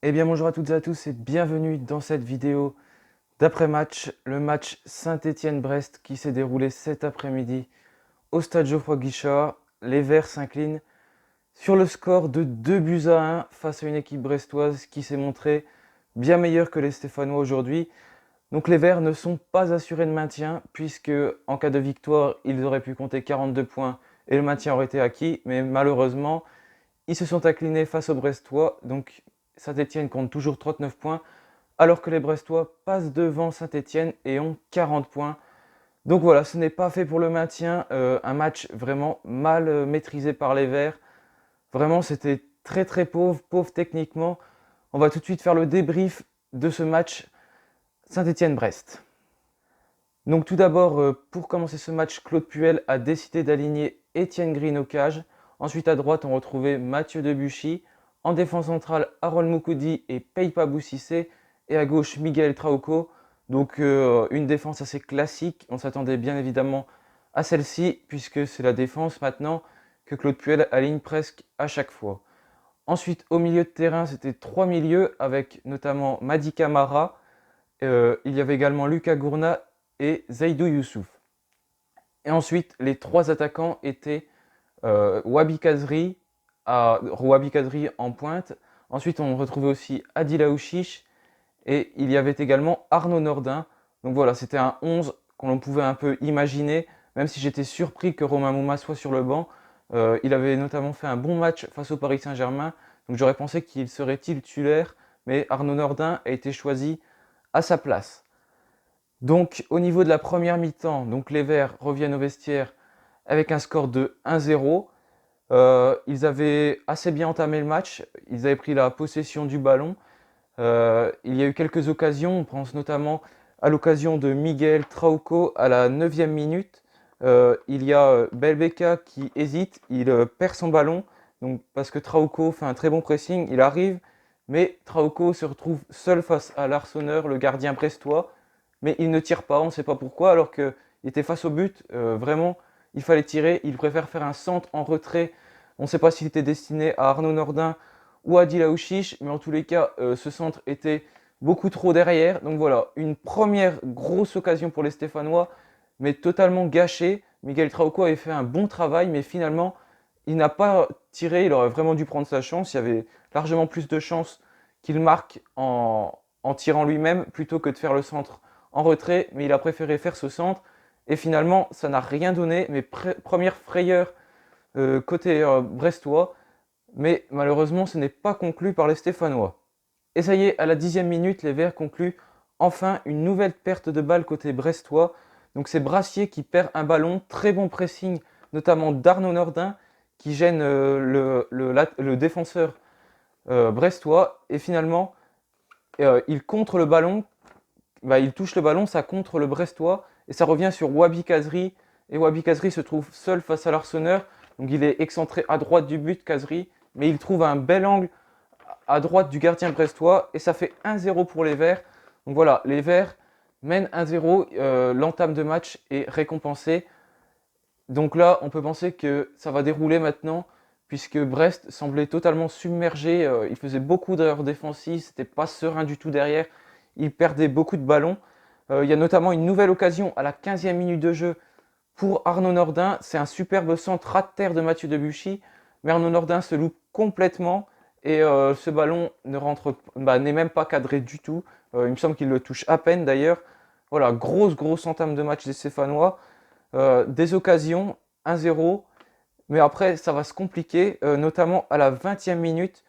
Eh bien bonjour à toutes et à tous et bienvenue dans cette vidéo d'après-match, le match Saint-Étienne-Brest qui s'est déroulé cet après-midi au stade Geoffroy-Guichard. Les Verts s'inclinent sur le score de 2 buts à 1 face à une équipe brestoise qui s'est montrée bien meilleure que les Stéphanois aujourd'hui. Donc les Verts ne sont pas assurés de maintien puisque en cas de victoire, ils auraient pu compter 42 points et le maintien aurait été acquis, mais malheureusement, ils se sont inclinés face aux Brestois. Donc Saint-Étienne compte toujours 39 points alors que les Brestois passent devant Saint-Étienne et ont 40 points. Donc voilà, ce n'est pas fait pour le maintien. Un match vraiment mal maîtrisé par les Verts. Vraiment, c'était très très pauvre, pauvre techniquement. On va tout de suite faire le débrief de ce match Saint-Étienne-Brest. Donc tout d'abord, pour commencer ce match, Claude Puel a décidé d'aligner Étienne Green au cage. Ensuite à droite, on retrouvait Mathieu Debuchy. En défense centrale, Harold Moukoudi et Peipa Boussissé. Et à gauche, Miguel Trauco. Donc une défense assez classique. On s'attendait bien évidemment à celle-ci, puisque c'est la défense maintenant que Claude Puel aligne presque à chaque fois. Ensuite, au milieu de terrain, c'était trois milieux avec notamment Madi Camara. Il y avait également Lucas Gourna et Zaidou Youssouf. Et ensuite, les trois attaquants étaient Wabi Kazri, en pointe. Ensuite, on retrouvait aussi Adil Aouchiche et il y avait également Arnaud Nordin. Donc voilà, c'était un 11 qu'on pouvait un peu imaginer, même si j'étais surpris que Romain Mouma soit sur le banc. Il avait notamment fait un bon match face au Paris Saint-Germain, donc j'aurais pensé qu'il serait titulaire, mais Arnaud Nordin a été choisi à sa place. Donc au niveau de la première mi-temps, donc les Verts reviennent au vestiaire avec un score de 1-0. Ils avaient assez bien entamé le match, ils avaient pris la possession du ballon. Il y a eu quelques occasions, on pense notamment à l'occasion de Miguel Trauco à la 9e minute. Il y a Belbeka qui hésite, il perd son ballon, donc, parce que Trauco fait un très bon pressing, il arrive, mais Trauco se retrouve seul face à l'Arseneur, le gardien brestois, mais il ne tire pas, on ne sait pas pourquoi, alors qu'il était face au but, vraiment, il fallait tirer, il préfère faire un centre en retrait, on ne sait pas s'il était destiné à Arnaud Nordin ou à Adil Aouchiche, mais en tous les cas, ce centre était beaucoup trop derrière, donc voilà, une première grosse occasion pour les Stéphanois, mais totalement gâchée. Miguel Trauco avait fait un bon travail, mais finalement, il n'a pas tiré, il aurait vraiment dû prendre sa chance, il y avait largement plus de chances qu'il marque en tirant lui-même plutôt que de faire le centre en retrait, mais il a préféré faire ce centre. Et finalement, ça n'a rien donné. Mais première frayeur côté brestois. Mais malheureusement, ce n'est pas conclu par les Stéphanois. Et ça y est, à la 10e minute, les Verts concluent enfin une nouvelle perte de balle côté brestois. Donc c'est Brassier qui perd un ballon. Très bon pressing, notamment d'Arnaud Nordin, qui gêne le défenseur brestois. Et finalement, il contre le ballon, il touche le ballon, ça contre le Brestois et ça revient sur Wabi Kazri. Et Wabi Kazri se trouve seul face à l'Arseneur. Donc il est excentré à droite du but, Kazri, mais il trouve un bel angle à droite du gardien brestois et ça fait 1-0 pour les Verts. Donc voilà, les Verts mènent 1-0. L'entame de match est récompensée. Donc là, on peut penser que ça va dérouler maintenant puisque Brest semblait totalement submergé. Il faisait beaucoup d'erreurs défensives, c'était pas serein du tout derrière. Il perdait beaucoup de ballons. Il y a notamment une nouvelle occasion à la 15e minute de jeu pour Arnaud Nordin. C'est un superbe centre à terre de Mathieu Debuchy. Mais Arnaud Nordin se loupe complètement et ce ballon n'est même pas cadré du tout. Il me semble qu'il le touche à peine d'ailleurs. Voilà, grosse entame de match des Stéphanois. Des occasions, 1-0. Mais après, ça va se compliquer, notamment à la 20e minute.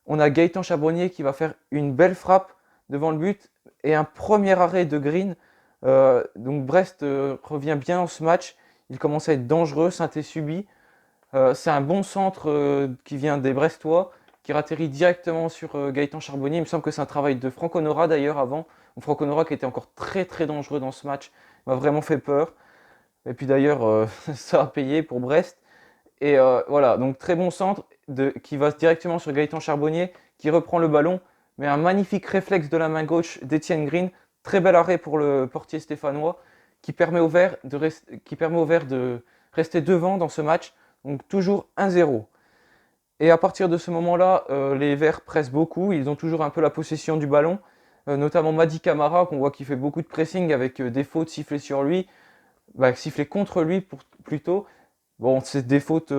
On a Gaëtan Charbonnier qui va faire une belle frappe devant le but et un premier arrêt de Green. Donc Brest revient bien dans ce match. Il commence à être dangereux, Saint-Étienne subit. C'est un bon centre qui vient des Brestois, qui atterrit directement sur Gaëtan Charbonnier. Il me semble que c'est un travail de Franck Honora d'ailleurs avant. Franck Honora qui était encore très dangereux dans ce match. Il m'a vraiment fait peur. Et puis d'ailleurs, ça a payé pour Brest. Et voilà, donc très bon centre qui va directement sur Gaëtan Charbonnier, qui reprend le ballon, mais un magnifique réflexe de la main gauche d'Étienne Green. Très bel arrêt pour le portier stéphanois, qui permet aux Verts de rester devant dans ce match. Donc toujours 1-0. Et à partir de ce moment-là, les Verts pressent beaucoup. Ils ont toujours un peu la possession du ballon, notamment Mady Camara, qu'on voit qu'il fait beaucoup de pressing avec des fautes sifflées sur lui, sifflées contre lui plutôt. Bon, c'est des fautes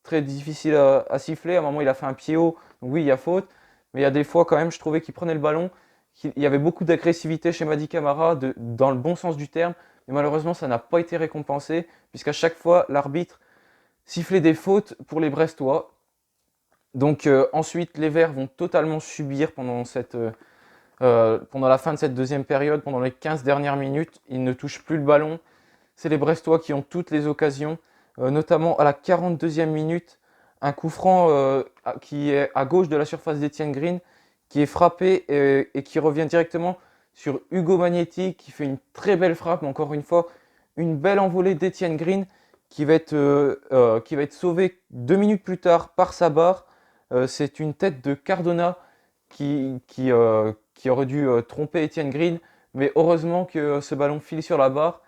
très difficiles à siffler. À un moment, il a fait un pied haut, donc oui, il y a faute. Mais il y a des fois, quand même, je trouvais qu'il prenait le ballon. Il y avait beaucoup d'agressivité chez Mady Camara, dans le bon sens du terme. Mais malheureusement, ça n'a pas été récompensé, puisqu'à chaque fois, l'arbitre sifflait des fautes pour les Brestois. Donc ensuite, les Verts vont totalement subir pendant la fin de cette deuxième période, pendant les 15 dernières minutes. Ils ne touchent plus le ballon. C'est les Brestois qui ont toutes les occasions, notamment à la 42e minute, un coup franc qui est à gauche de la surface d'Etienne Green, qui est frappé et qui revient directement sur Hugo Magnetti, qui fait une très belle frappe, mais encore une fois, une belle envolée d'Etienne Green, qui va être sauvé 2 minutes plus tard par sa barre. C'est une tête de Cardona qui aurait dû tromper Etienne Green, mais heureusement que ce ballon file sur la barre.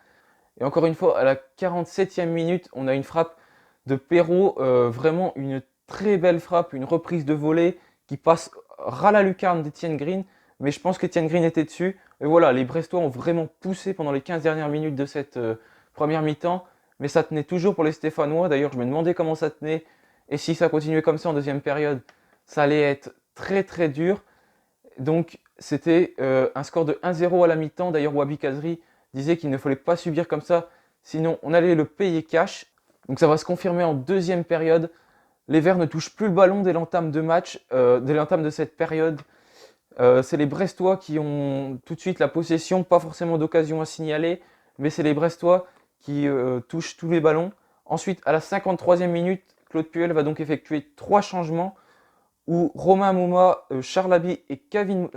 Et encore une fois, à la 47e minute, on a une frappe de Perrault, vraiment une très belle frappe, une reprise de volée qui passe ras la lucarne d'Etienne Green, mais je pense qu'Etienne Green était dessus. Et voilà, les Brestois ont vraiment poussé pendant les 15 dernières minutes de cette première mi-temps, mais ça tenait toujours pour les Stéphanois. D'ailleurs, je me demandais comment ça tenait, et si ça continuait comme ça en deuxième période, ça allait être très très dur. Donc c'était un score de 1-0 à la mi-temps. D'ailleurs, Wabi Kazri disait qu'il ne fallait pas subir comme ça, sinon on allait le payer cash. Donc ça va se confirmer en deuxième période. Les Verts ne touchent plus le ballon dès l'entame de match, dès l'entame de cette période. C'est les Brestois qui ont tout de suite la possession, pas forcément d'occasion à signaler, mais c'est les Brestois qui touchent tous les ballons. Ensuite, à la 53e minute, Claude Puel va donc effectuer 3 changements où Romain Mouma, Charles Habi et Kevin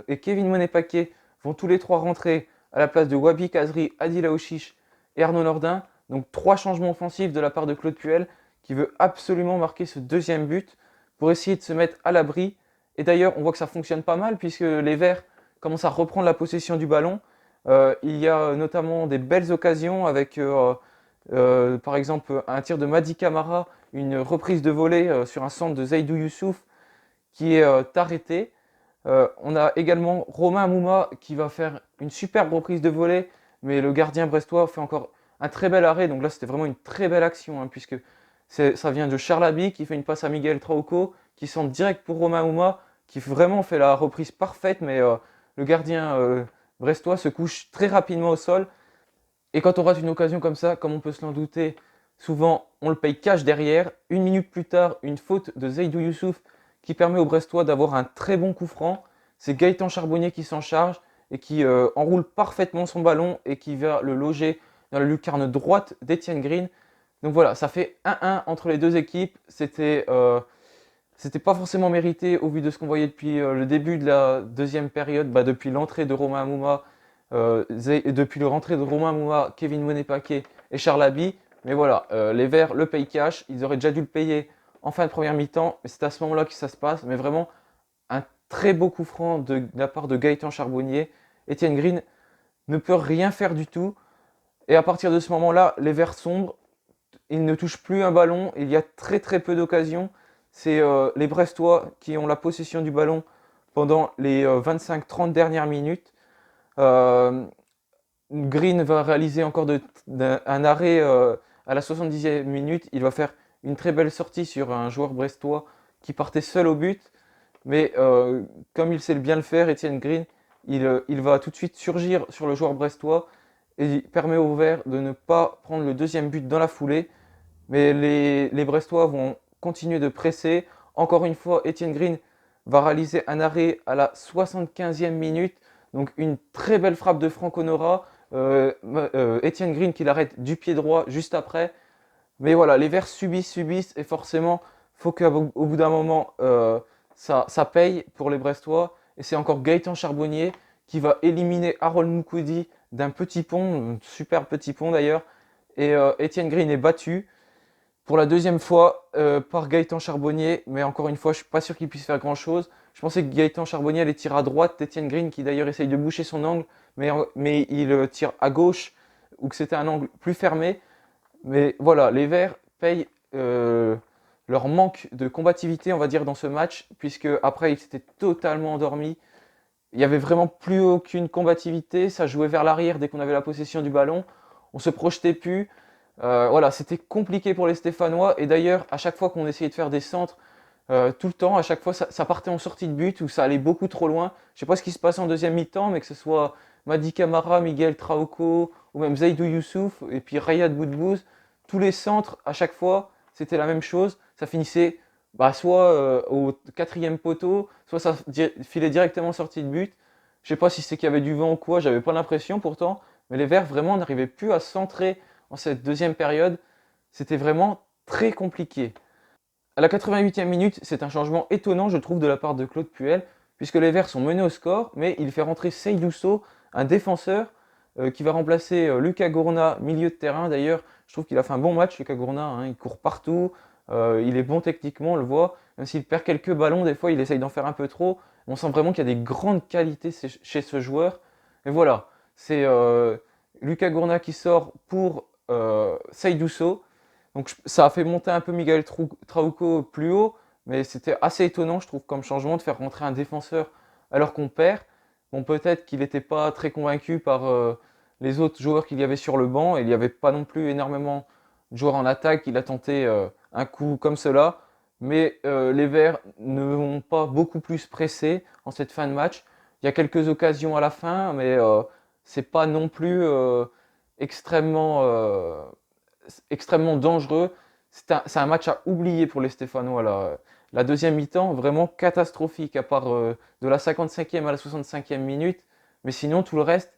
Monet-Paquet vont tous les trois rentrer à la place de Wabi Kazri, Adil Aouchiche et Arnaud Nordin. Donc 3 changements offensifs de la part de Claude Puel qui veut absolument marquer ce deuxième but pour essayer de se mettre à l'abri. Et d'ailleurs, on voit que ça fonctionne pas mal puisque les Verts commencent à reprendre la possession du ballon. Il y a notamment des belles occasions avec par exemple un tir de Mady Camara, une reprise de volée sur un centre de Zaidou Youssouf qui est arrêté. On a également Romain Mouma qui va faire une superbe reprise de volée, mais le gardien brestois fait encore un très bel arrêt. Donc là, c'était vraiment une très belle action, hein, puisque ça vient de Charles Habi qui fait une passe à Miguel Trauco, qui centre direct pour Romain Mouma, qui vraiment fait la reprise parfaite, mais le gardien brestois se couche très rapidement au sol. Et quand on rate une occasion comme ça, comme on peut se l'en douter, souvent on le paye cash derrière. 1 minute plus tard, une faute de Zaidou Youssouf qui permet aux Brestois d'avoir un très bon coup franc. C'est Gaëtan Charbonnier qui s'en charge et qui enroule parfaitement son ballon et qui va le loger dans la lucarne droite d'Etienne Green. Donc voilà, ça fait 1-1 entre les deux équipes. C'était pas forcément mérité au vu de ce qu'on voyait depuis le début de la deuxième période, depuis l'entrée de Romain Mouma, depuis le rentrée de Romain Mouma, Kevin Monet-Paquet et Charles Habi. Mais voilà, les Verts le payent cash. Ils auraient déjà dû le payer en fin de première mi-temps, mais c'est à ce moment-là que ça se passe. Mais vraiment, un très beau coup franc de la part de Gaëtan Charbonnier. Etienne Green ne peut rien faire du tout. Et à partir de ce moment-là, les Verts sombrent. Ils ne touchent plus un ballon. Il y a très très peu d'occasions. C'est les Brestois qui ont la possession du ballon pendant les 25-30 dernières minutes. Euh, Green va réaliser encore un arrêt à la 70e minute. Il va faire une très belle sortie sur un joueur brestois qui partait seul au but. Mais comme il sait bien le faire, Etienne Green, il va tout de suite surgir sur le joueur brestois et il permet aux Verts de ne pas prendre le deuxième but dans la foulée. Mais les Brestois vont continuer de presser. Encore une fois, Etienne Green va réaliser un arrêt à la 75e minute. Donc une très belle frappe de Franck Honora. Etienne Green qui l'arrête du pied droit juste après. Mais voilà, les Verts subissent et forcément, il faut qu'au bout d'un moment, ça paye pour les Brestois. Et c'est encore Gaëtan Charbonnier qui va éliminer Harold Moukoudi d'un petit pont, un super petit pont d'ailleurs. Et Etienne Green est battu pour la deuxième fois par Gaëtan Charbonnier. Mais encore une fois, je ne suis pas sûr qu'il puisse faire grand-chose. Je pensais que Gaëtan Charbonnier allait tirer à droite d'Etienne Green qui d'ailleurs essaye de boucher son angle. Mais il tire à gauche ou que c'était un angle plus fermé. Mais voilà, les Verts payent leur manque de combativité, on va dire, dans ce match, puisque après ils s'étaient totalement endormis. Il n'y avait vraiment plus aucune combativité, ça jouait vers l'arrière dès qu'on avait la possession du ballon, on se projetait plus. Voilà, c'était compliqué pour les Stéphanois, et d'ailleurs, à chaque fois qu'on essayait de faire des centres, tout le temps, à chaque fois, ça partait en sortie de but ou ça allait beaucoup trop loin. Je sais pas ce qui se passe en deuxième mi-temps, mais que ce soit Madi Camara, Miguel Traoko ou même Zaidou Youssouf et puis Rayad Boudbouz, tous les centres, à chaque fois, c'était la même chose. Ça finissait soit au quatrième poteau, soit ça filait directement en sortie de but. Je sais pas si c'est qu'il y avait du vent ou quoi, j'avais pas l'impression pourtant, mais les Verts vraiment n'arrivaient plus à centrer en cette deuxième période. C'était vraiment très compliqué. À la 88e minute, c'est un changement étonnant, je trouve, de la part de Claude Puel, puisque les Verts sont menés au score, mais il fait rentrer Seydouso, un défenseur, qui va remplacer Lucas Gourna, milieu de terrain. D'ailleurs, je trouve qu'il a fait un bon match, Lucas Gourna, hein, il court partout, il est bon techniquement, on le voit, même s'il perd quelques ballons, des fois il essaye d'en faire un peu trop. On sent vraiment qu'il y a des grandes qualités chez ce joueur. Et voilà, c'est Lucas Gourna qui sort pour Seydouso. Donc ça a fait monter un peu Miguel Trauco plus haut, mais c'était assez étonnant, je trouve, comme changement de faire rentrer un défenseur alors qu'on perd. Bon, peut-être qu'il n'était pas très convaincu par les autres joueurs qu'il y avait sur le banc, et il n'y avait pas non plus énormément de joueurs en attaque. Il a tenté un coup comme cela, mais les Verts ne vont pas beaucoup plus pressé en cette fin de match. Il y a quelques occasions à la fin, mais c'est pas non plus extrêmement extrêmement dangereux. C'est un match à oublier pour les Stéphanois. La deuxième mi-temps, vraiment catastrophique, à part de la 55e à la 65e minute. Mais sinon, tout le reste,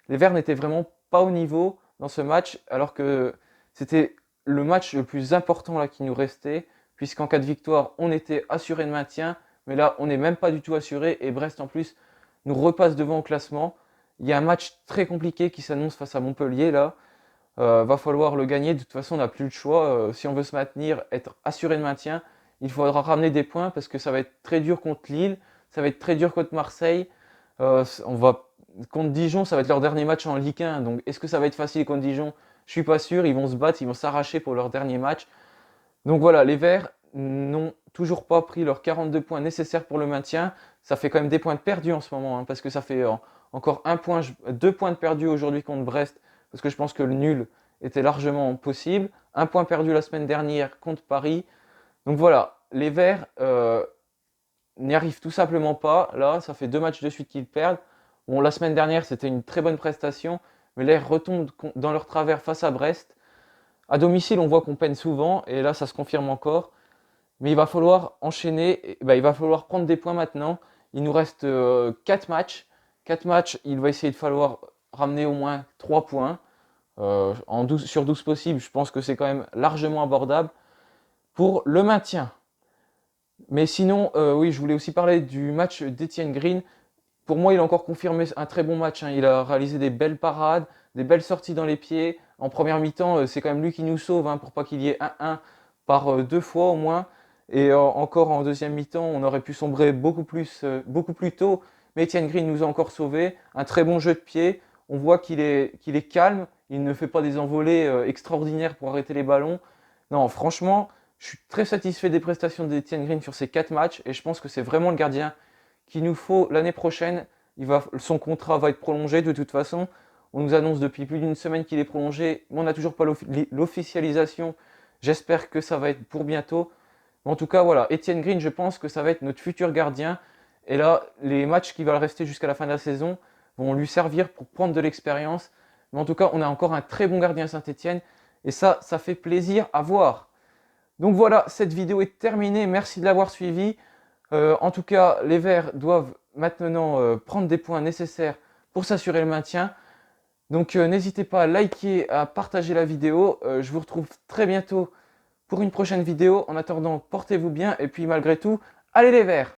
les Verts n'étaient vraiment pas au niveau dans ce match, alors que c'était le match le plus important là, qui nous restait, puisqu'en cas de victoire, on était assuré de maintien. Mais là, on n'est même pas du tout assuré, et Brest en plus nous repasse devant au classement. Il y a un match très compliqué qui s'annonce face à Montpellier là. Va falloir le gagner. De toute façon, on n'a plus le choix. Si on veut se maintenir, être assuré de maintien, il faudra ramener des points parce que ça va être très dur contre Lille, ça va être très dur contre Marseille. Contre Dijon, ça va être leur dernier match en Ligue 1. Donc, est-ce que ça va être facile contre Dijon? Je suis pas sûr. Ils vont se battre, ils vont s'arracher pour leur dernier match. Donc voilà, les Verts n'ont toujours pas pris leurs 42 points nécessaires pour le maintien. Ça fait quand même des points de perdus en ce moment, hein, parce que ça fait encore 2 points de perdus aujourd'hui contre Brest, parce que je pense que le nul était largement possible. Un point perdu la semaine dernière contre Paris. Donc voilà, les Verts n'y arrivent tout simplement pas. Là, ça fait 2 matchs de suite qu'ils perdent. Bon, la semaine dernière, c'était une très bonne prestation, mais là, ils retombent dans leur travers face à Brest. À domicile, on voit qu'on peine souvent, et là, ça se confirme encore. Mais il va falloir enchaîner, il va falloir prendre des points maintenant. Il nous reste 4 matchs. 4 matchs, il va essayer de falloir ramener au moins 3 points. Sur 12 possibles, je pense que c'est quand même largement abordable pour le maintien. Mais sinon, oui, je voulais aussi parler du match d'Etienne Green. Pour moi, il a encore confirmé un très bon match, hein. Il a réalisé des belles parades, des belles sorties dans les pieds. En première mi-temps, c'est quand même lui qui nous sauve, hein, pour pas qu'il y ait 1-1 par 2 fois au moins. Et encore en deuxième mi-temps, on aurait pu sombrer beaucoup plus tôt. Mais Etienne Green nous a encore sauvés. Un très bon jeu de pied. On voit qu'il est calme. Il ne fait pas des envolées extraordinaires pour arrêter les ballons. Non, franchement, je suis très satisfait des prestations d'Etienne Green sur ces 4 matchs. Et je pense que c'est vraiment le gardien qu'il nous faut l'année prochaine. Son contrat va être prolongé de toute façon. On nous annonce depuis plus d'une semaine qu'il est prolongé, mais on n'a toujours pas l'officialisation. J'espère que ça va être pour bientôt. Mais en tout cas, voilà, Etienne Green, je pense que ça va être notre futur gardien. Et là, les matchs qui vont rester jusqu'à la fin de la saison vont lui servir pour prendre de l'expérience. Mais en tout cas, on a encore un très bon gardien à Saint-Etienne. Et ça fait plaisir à voir. Donc voilà, cette vidéo est terminée. Merci de l'avoir suivi. En tout cas, les Verts doivent maintenant prendre des points nécessaires pour s'assurer le maintien. Donc n'hésitez pas à liker, à partager la vidéo. Je vous retrouve très bientôt pour une prochaine vidéo. En attendant, portez-vous bien et puis malgré tout, allez les Verts!